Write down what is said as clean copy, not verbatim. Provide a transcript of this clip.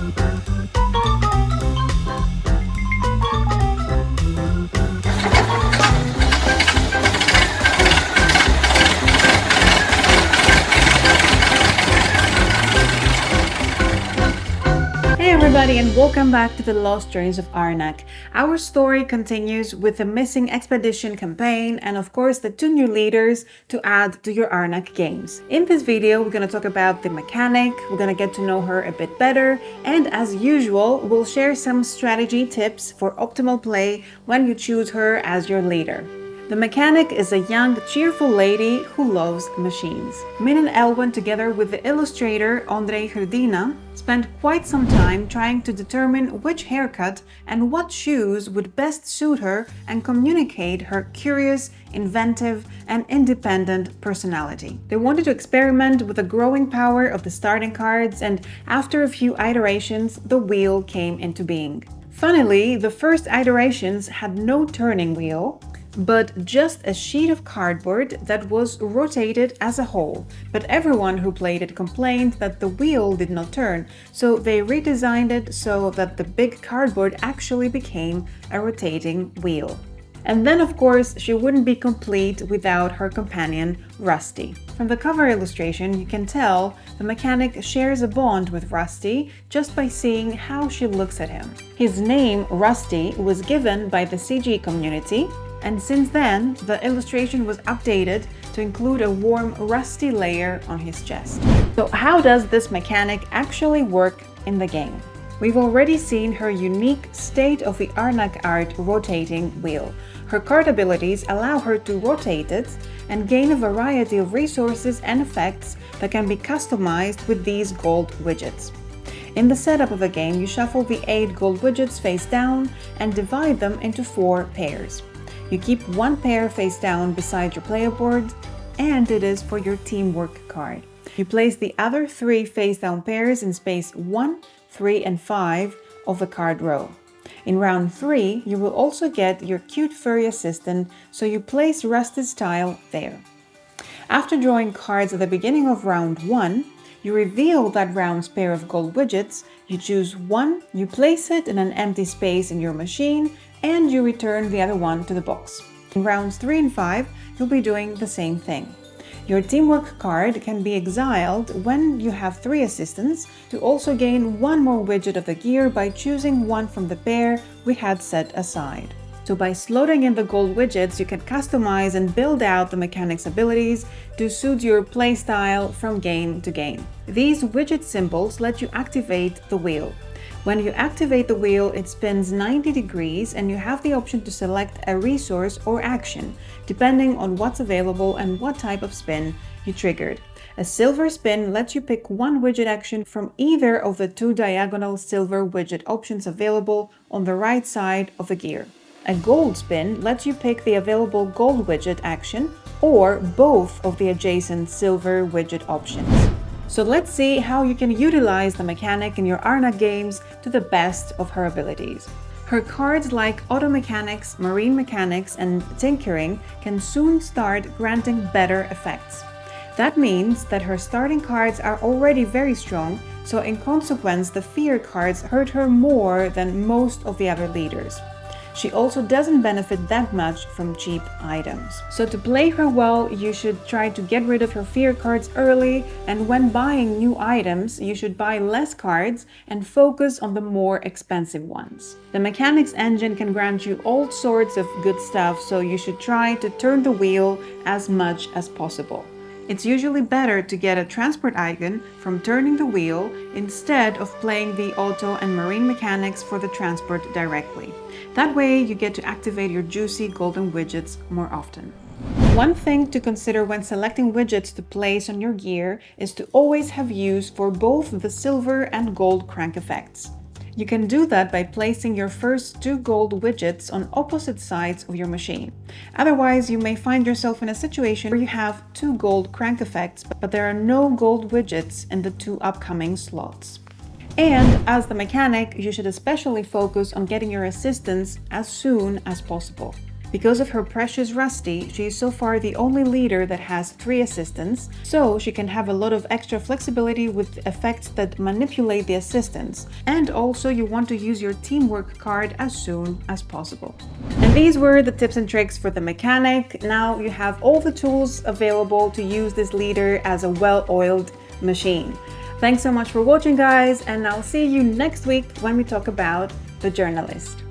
Hey everybody, and welcome back to the Lost Ruins of Arnak. Our story continues with the missing expedition campaign and of course the 2 new leaders to add to your Arnak games. In this video we're going to talk about the mechanic, we're going to get to know her a bit better, and as usual we'll share some strategy tips for optimal play when you choose her as your leader. The mechanic is a young, cheerful lady who loves machines. Min and Elwin, together with the illustrator Ondrej Hrdina, spent quite some time trying to determine which haircut and what shoes would best suit her and communicate her curious, inventive, and independent personality. They wanted to experiment with the growing power of the starting cards, and after a few iterations, the wheel came into being. Funnily, the first iterations had no turning wheel, but just a sheet of cardboard that was rotated as a whole. But everyone who played it complained that the wheel did not turn, so they redesigned it so that the big cardboard actually became a rotating wheel. And then, of course, she wouldn't be complete without her companion, Rusty. From the cover illustration, you can tell the mechanic shares a bond with Rusty just by seeing how she looks at him. His name, Rusty, was given by the CG community, and since then, the illustration was updated to include a warm, rusty layer on his chest. So how does this mechanic actually work in the game? We've already seen her unique state-of-the-Arnak art rotating wheel. Her card abilities allow her to rotate it and gain a variety of resources and effects that can be customized with these gold widgets. In the setup of the game, you shuffle the 8 gold widgets face down and divide them into 4 pairs. You keep one pair face down beside your player board, and it is for your teamwork card. You place the other 3 face down pairs in space 1, 3, and 5 of the card row. In round 3, you will also get your cute furry assistant, so you place Rusty's tile there. After drawing cards at the beginning of round 1, you reveal that round's pair of gold widgets, you choose one, you place it in an empty space in your machine, and you return the other one to the box. In rounds 3 and 5, you'll be doing the same thing. Your teamwork card can be exiled when you have 3 assistants to also gain one more widget of the gear by choosing one from the pair we had set aside. So by slotting in the gold widgets, you can customize and build out the mechanic's abilities to suit your playstyle from game to game. These widget symbols let you activate the wheel. When you activate the wheel, it spins 90 degrees and you have the option to select a resource or action, depending on what's available and what type of spin you triggered. A silver spin lets you pick one widget action from either of the 2 diagonal silver widget options available on the right side of the gear. A gold spin lets you pick the available gold widget action or both of the adjacent silver widget options. So let's see how you can utilize the mechanic in your Arnak games to the best of her abilities. Her cards like Auto Mechanics, Marine Mechanics, and Tinkering can soon start granting better effects. That means that her starting cards are already very strong, so in consequence the fear cards hurt her more than most of the other leaders. She also doesn't benefit that much from cheap items. So to play her well, you should try to get rid of her fear cards early, and when buying new items, you should buy less cards and focus on the more expensive ones. The mechanics engine can grant you all sorts of good stuff, so you should try to turn the wheel as much as possible. It's usually better to get a transport icon from turning the wheel instead of playing the auto and marine mechanics for the transport directly. That way you get to activate your juicy golden widgets more often. One thing to consider when selecting widgets to place on your gear is to always have use for both the silver and gold crank effects. You can do that by placing your first 2 gold widgets on opposite sides of your machine. Otherwise, you may find yourself in a situation where you have 2 gold crank effects, but there are no gold widgets in the 2 upcoming slots. And as the mechanic, you should especially focus on getting your assistance as soon as possible. Because of her precious Rusty, she is so far the only leader that has 3 assistants, so she can have a lot of extra flexibility with effects that manipulate the assistants. And also you want to use your teamwork card as soon as possible. And these were the tips and tricks for the mechanic. Now you have all the tools available to use this leader as a well-oiled machine. Thanks so much for watching, guys, and I'll see you next week when we talk about the journalist.